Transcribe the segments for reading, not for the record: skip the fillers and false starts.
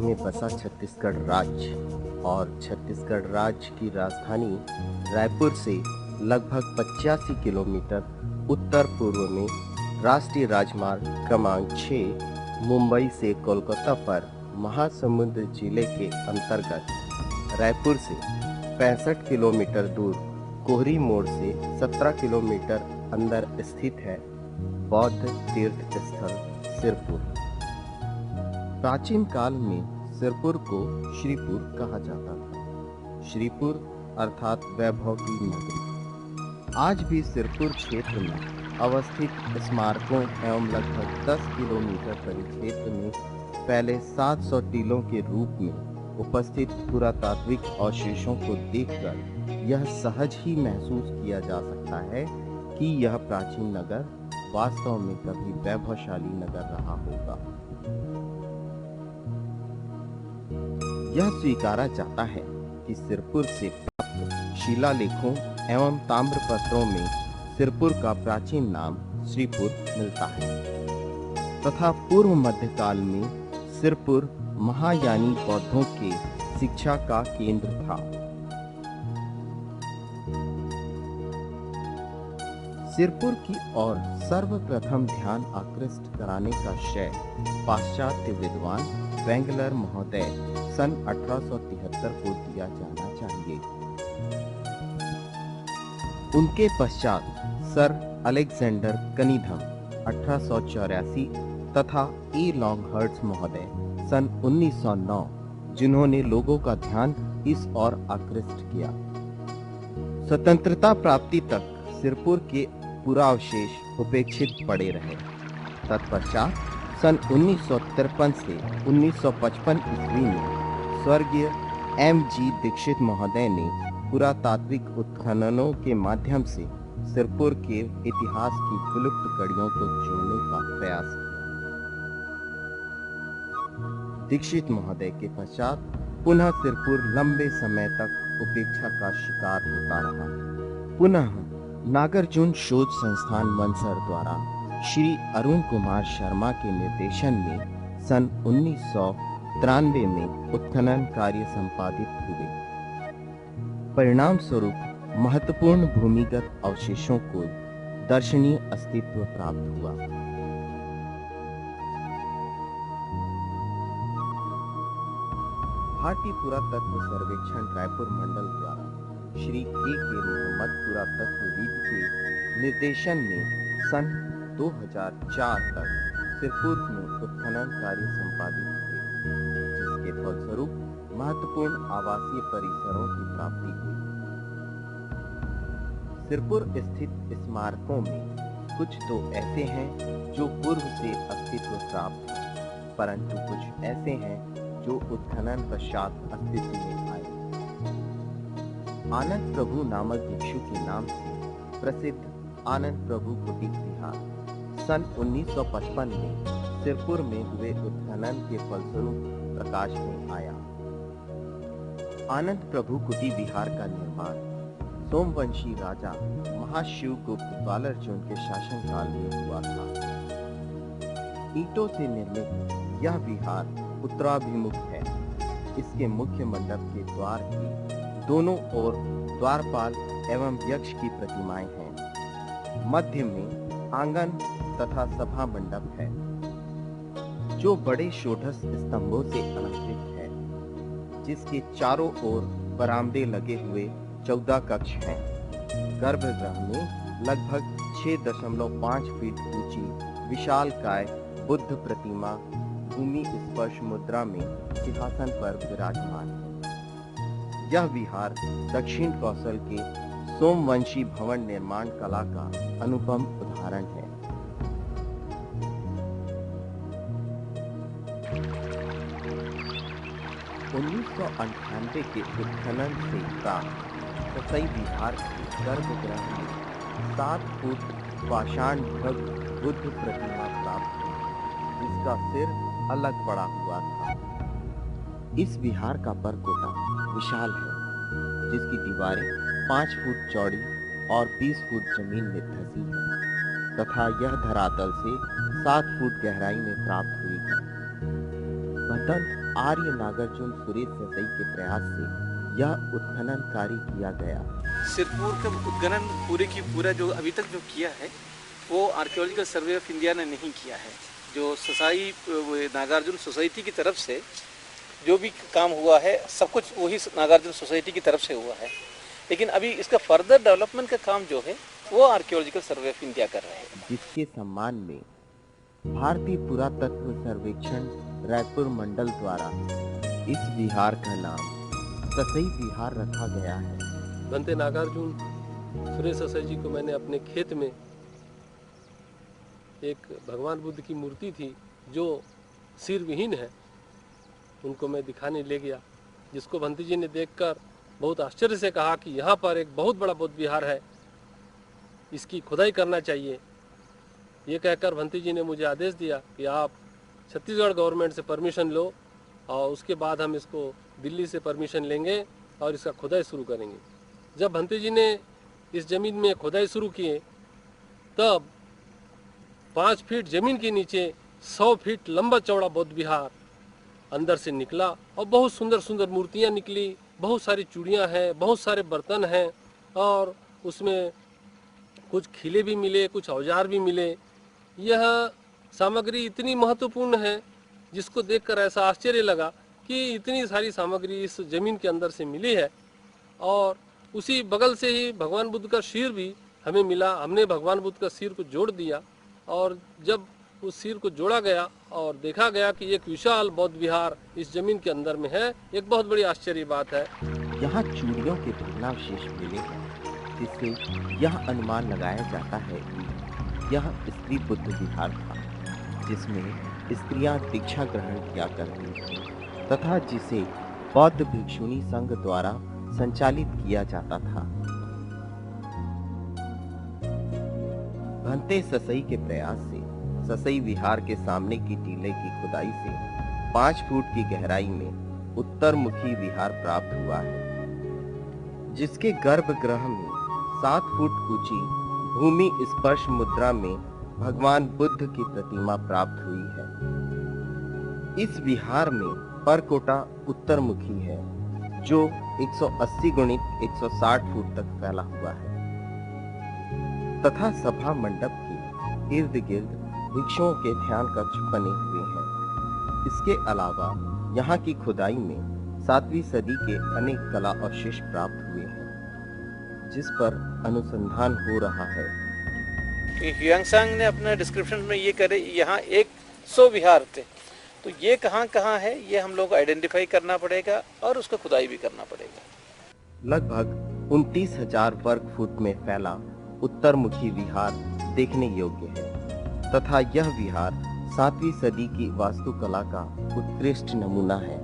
में बसा छत्तीसगढ़ राज्य और छत्तीसगढ़ राज्य की राजधानी रायपुर से लगभग 85 किलोमीटर उत्तर पूर्व में राष्ट्रीय राजमार्ग क्रमांक 6 मुंबई से कोलकाता पर महासमुंद जिले के अंतर्गत रायपुर से 65 किलोमीटर दूर कोहरी मोड़ से 17 किलोमीटर अंदर स्थित है बौद्ध तीर्थ स्थल सिरपुर। प्राचीन काल में सिरपुर को श्रीपुर कहा जाता था। श्रीपुर अर्थात वैभव की नगरी। आज भी सिरपुर क्षेत्र में अवस्थित स्मारकों एवं लगभग 10 किलोमीटर परिक्षेत्र में पहले 700 टीलों के रूप में उपस्थित पुरातात्विक अवशेषों को देखकर यह सहज ही महसूस किया जा सकता है कि यह प्राचीन नगर वास्तव में कभी वैभवशाली नगर रहा होगा। यह स्वीकारा जाता है कि सिरपुर से प्राप्त शिलालेखों एवं ताम्रपत्रों में सिरपुर का प्राचीन नाम श्रीपुर मिलता है तथा पूर्व मध्यकाल में सिरपुर महायानी बौद्धों के शिक्षा का केंद्र था। सिरपुर की ओर सर्वप्रथम ध्यान आकृष्ट कराने का श्रेय पाश्चात्य विद्वान वेंगलर महोदय सन 1873 को दिया जाना चाहिए। उनके पश्चात सर अलेक्जेंडर कनिंघम 1884 तथा ए लॉन्गहर्ट्स महोदय सन 1909 जिन्होंने लोगों का ध्यान इस ओर आकृष्ट किया। स्वतंत्रता प्राप्ति तक सिरपुर के पुरावशेष उपेक्षित पड़े रहे। तत्पश्चात सन 1953 से 1955 ईस्वी में स्वर्गीय M.G. दीक्षित महोदय ने पुरातात्विक उत्खननों के माध्यम से सिरपुर के इतिहास की विलुप्त कड़ियों को जोड़ने का प्रयास किया। दीक्षित महोदय के पश्चात पुनः सिरपुर लंबे समय तक उपेक्षा का शिकार होता रहा। पुनः नागार्जुन शोध संस्थान मनसर द्वारा श्री अरुण कुमार शर्मा के निर्देशन में सन 1993 में उत्खनन कार्य संपादित हुए। परिणाम स्वरूप महत्वपूर्ण भूमिगत अवशेषों को दर्शनीय अस्तित्व प्राप्त हुआ। भारतीय पुरातत्व सर्वेक्षण रायपुर मंडल द्वारा श्री के मोहम्मद पुरातत्वविद के निर्देशन में सन 2004 तक सिरपुर में उत्खनन कार्य संपादित हुए, जिसके फलस्वरूप महत्वपूर्ण आवासीय परिसरों की प्राप्ति हुई। सिरपुर स्थित स्मारकों में कुछ तो ऐसे हैं जो पूर्व से अस्तित्व प्राप्त हैं, परंतु कुछ ऐसे हैं जो उत्खनन पश्चात अस्तित्व में आए। आनंद प्रभु नामक भिक्षु के नाम से प्रसिद्ध आनंद प्रभु कुटी विहार सन 1955 में सिरपुर में हुए उत्खनन के फलस्वरूप प्रकाश में आया। आनंद प्रभु कुटी विहार का निर्माण सोमवंशी राजा महाशिवगुप्त बालार्जुन के शासनकाल में हुआ था। ईंटों से निर्मित यह विहार उत्तराभिमुख है। इसके मुख्य मंडप के द्वार के दोनों ओर द्वारपाल एवं यक्ष की प्रतिमाएं हैं। मध्य में आंगन तथा सभा मंडप है, जो बड़े षोडश स्तंभों से अलंकृत है, जिसके चारों ओर बरामदे लगे हुए 14 कक्ष हैं। गर्भगृह में लगभग 6.5 फीट ऊंची विशालकाय बुद्ध प्रतिमा भूमि स्पर्श मुद्रा में सिंहासन पर विराजमान है। यह विहार दक्षिण कौशल के सोमवंशी भवन निर्माण कला का अनुपम उदाहरण है। (1998) के उत्खनन से प्राप्त सतई विहार के गर्भगृह में 7 फुट पाषाण बुद्ध प्रतिमा प्राप्त हुई, जिसका सिर अलग पड़ा हुआ था। इस विहार का परकोटा विशाल है, जिसकी दीवारें 5 फुट चौड़ी और 20 फुट जमीन में धंसी है तथा यह धरातल से 7 फुट गहराई में प्राप्त हुई है। भदंत आर्य नागार्जुन सुरेश ससई के प्रयास से यह उत्खनन कार्य किया गया। सिरपुर का उत्खनन पूरे की पूरा जो अभी तक जो किया है वो आर्कियोलॉजिकल सर्वे ऑफ इंडिया ने नहीं किया है। जो ससाई नागार्जुन सोसाइटी की तरफ से जो भी काम हुआ है सब कुछ वही नागार्जुन सोसाइटी की तरफ से हुआ है, लेकिन अभी इसका फर्दर डेवलपमेंट का काम जो है वो आर्कियोलॉजिकल सर्वे ऑफ इंडिया कर रहे हैं। जिसके सम्मान में भारतीय पुरातत्व सर्वेक्षण रायपुर मंडल द्वारा इस विहार का नाम ससई विहार रखा गया है। भंते नागार्जुन सुरेश ससई जी को मैंने अपने खेत में एक भगवान बुद्ध की मूर्ति थी जो सिर विहीन है, उनको मैं दिखाने ले गया, जिसको भंते जी ने देखकर बहुत आश्चर्य से कहा कि यहाँ पर एक बहुत बड़ा बौद्ध विहार है, इसकी खुदाई करना चाहिए। ये कहकर भंते जी ने मुझे आदेश दिया कि आप छत्तीसगढ़ गवर्नमेंट से परमिशन लो और उसके बाद हम इसको दिल्ली से परमिशन लेंगे और इसका खुदाई शुरू करेंगे। जब भंते जी ने इस ज़मीन में खुदाई शुरू किए तब 5 फीट ज़मीन के नीचे 100 फीट लंबा चौड़ा बौद्ध विहार अंदर से निकला और बहुत सुंदर सुंदर मूर्तियाँ निकली, बहुत सारी चूड़ियाँ हैं, बहुत सारे बर्तन हैं और उसमें कुछ खिले भी मिले, कुछ औजार भी मिले। यह सामग्री इतनी महत्वपूर्ण है जिसको देखकर ऐसा आश्चर्य लगा कि इतनी सारी सामग्री इस ज़मीन के अंदर से मिली है। और उसी बगल से ही भगवान बुद्ध का सिर भी हमें मिला। हमने भगवान बुद्ध का सिर को जोड़ दिया और जब उस सिर को जोड़ा गया और देखा गया कि एक विशाल बौद्ध विहार इस जमीन के अंदर में है, एक बहुत बड़ी आश्चर्य बात है। यहाँ चूड़ियों के भग्नावशेष मिले हैं, जिससे यह अनुमान लगाया जाता है कि यह स्त्री बुद्ध विहार था, जिसमें स्त्रियां दीक्षा ग्रहण किया करती थीं तथा जिसे बौद्ध भिक्षुणी संघ द्वारा संचालित किया जाता था। भंते ससई के प्रयास से ससई विहार के सामने की टीले की खुदाई से 5 फुट की गहराई में उत्तरमुखी विहार प्राप्त हुआ है, जिसके गर्भगृह में 7 फुट ऊंची भूमि स्पर्श मुद्रा में भगवान बुद्ध की प्रतिमा प्राप्त हुई है। इस विहार में परकोटा उत्तरमुखी है, जो 180 गुणित 160 फुट तक फैला हुआ है तथा सभा मंडप के इर्द गिर्द भिक्षुओं के ध्यान कक्ष बने हुए हैं। इसके अलावा यहाँ की खुदाई में 7वीं सदी के अनेक कला अवशेष प्राप्त हुए हैं, जिस पर अनुसंधान हो रहा है। ह्यूयांग ने अपने डिस्क्रिप्शन में ये करे यहाँ 100 विहार थे, तो ये कहाँ है ये हम लोग को आइडेंटिफाई करना पड़ेगा और उसका खुदाई भी करना पड़ेगा। लगभग 29,000 वर्ग फुट में फैला उत्तरमुखी विहार देखने योग्य है तथा यह विहार 7वीं सदी की वास्तुकला का उत्कृष्ट नमूना है।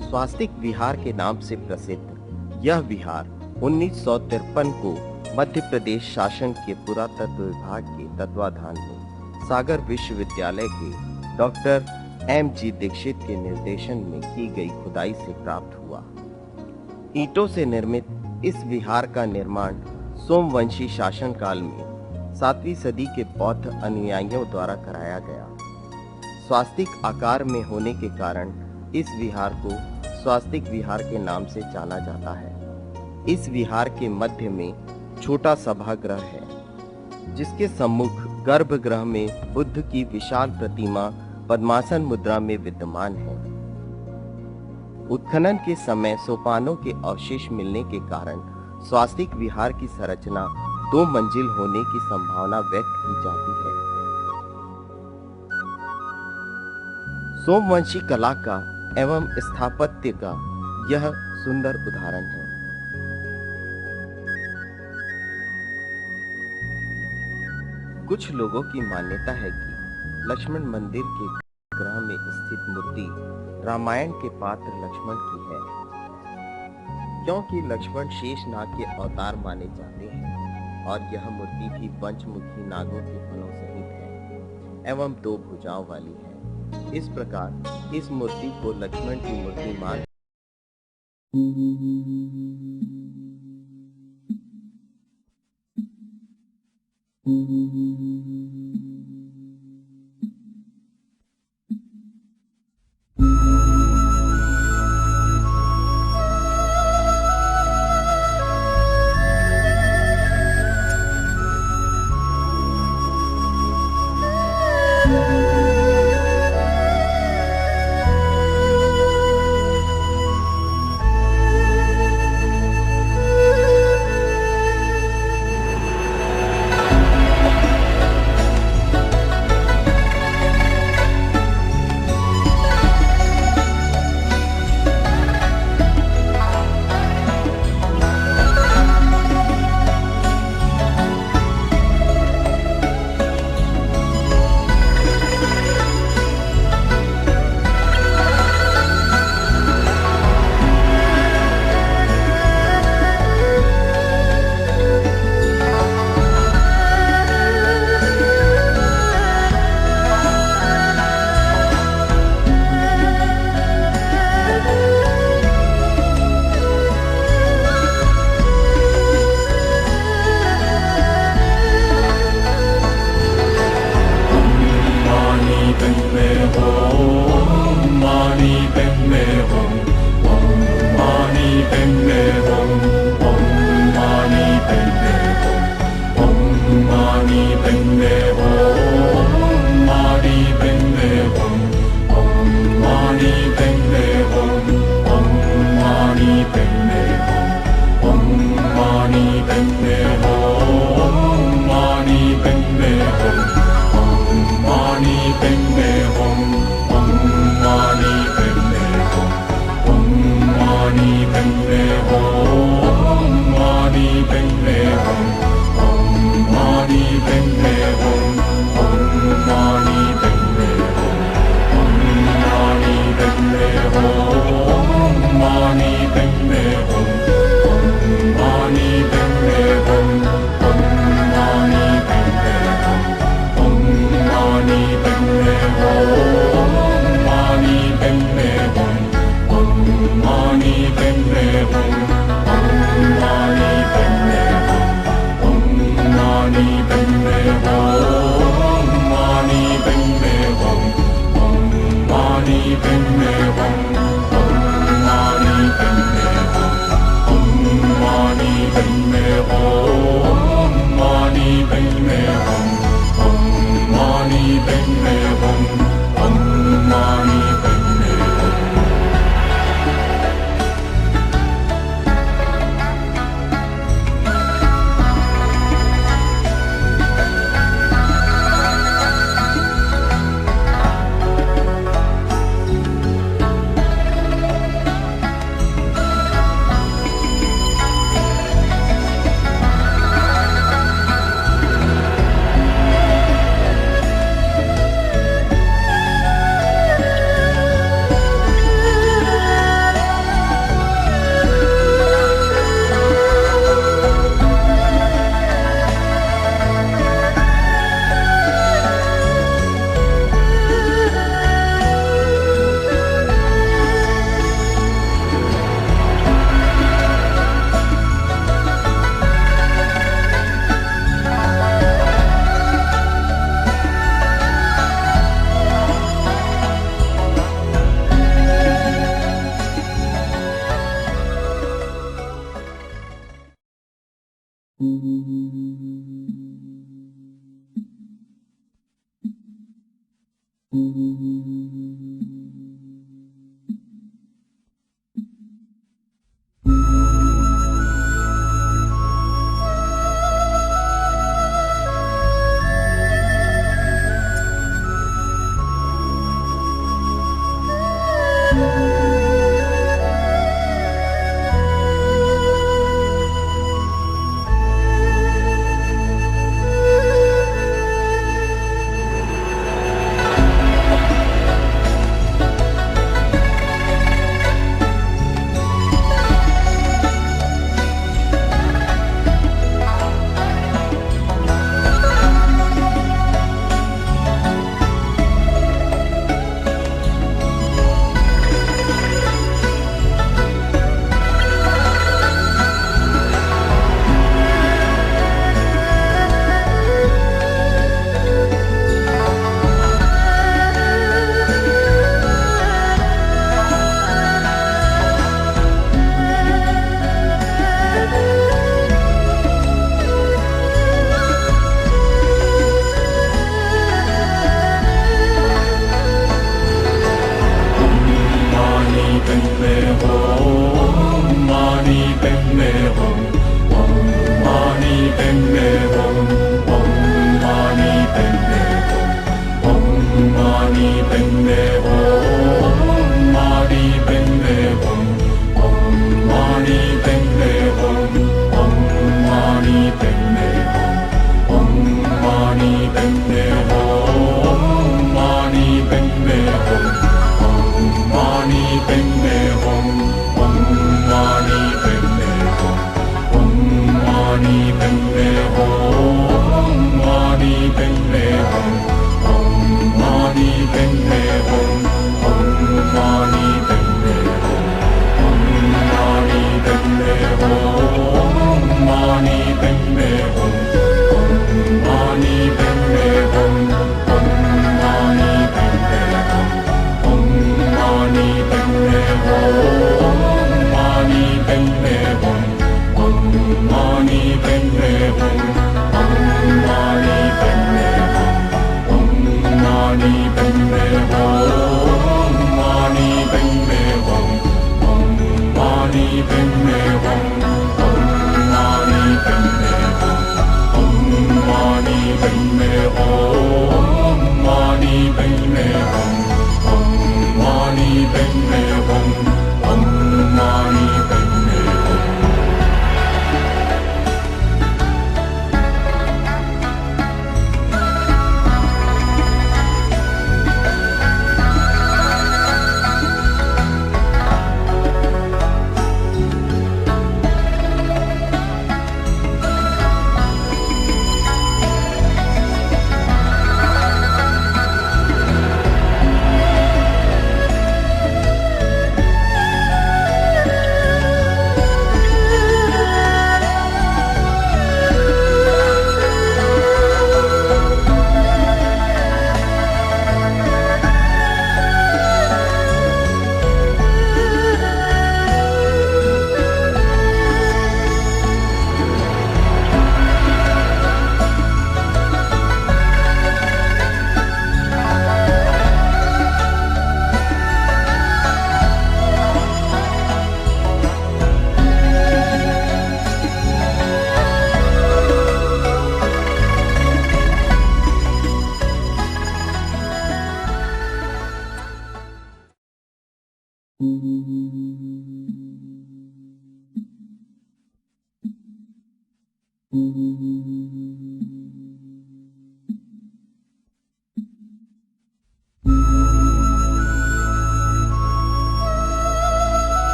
स्वास्तिक विहार के नाम से प्रसिद्ध यह विहार 1953 को मध्य प्रदेश शासन के पुरातत्व विभाग के तत्वाधान में सागर विश्वविद्यालय के डॉक्टर M.G. दीक्षित के निर्देशन में की गई खुदाई से प्राप्त हुआ। ईंटों से निर्मित इस विहार का निर्माण सोमवंशी शासन काल में 7वीं सदी के बौद्ध अनुयायियों द्वारा कराया गया। स्वास्तिक आकार में होने के कारण इस विहार को स्वास्तिक विहार के नाम से जाना जाता है। इस विहार के मध्य में छोटा सभागृह है, जिसके सम्मुख गर्भगृह में बुद्ध की विशाल प्रतिमा पद्मासन मुद्रा में विद्यमान है। उत्खनन के समय सोपानों के अवशेष मिलने के कारण स्वास्तिक विहार की संरचना 2 मंजिल होने की संभावना व्यक्त की जाती है। सोमवंशी कला का एवं स्थापत्य का यह सुंदर उदाहरण है। कुछ लोगों की मान्यता है कि लक्ष्मण मंदिर के गृह में स्थित मूर्ति रामायण के पात्र लक्ष्मण की है, क्योंकि लक्ष्मण शेषनाग के अवतार माने जाते हैं और यह मूर्ति भी पंचमुखी नागों के फलों सहित है एवं 2 भुजाओं वाली है। इस प्रकार इस मूर्ति को लक्ष्मण की मूर्ति मान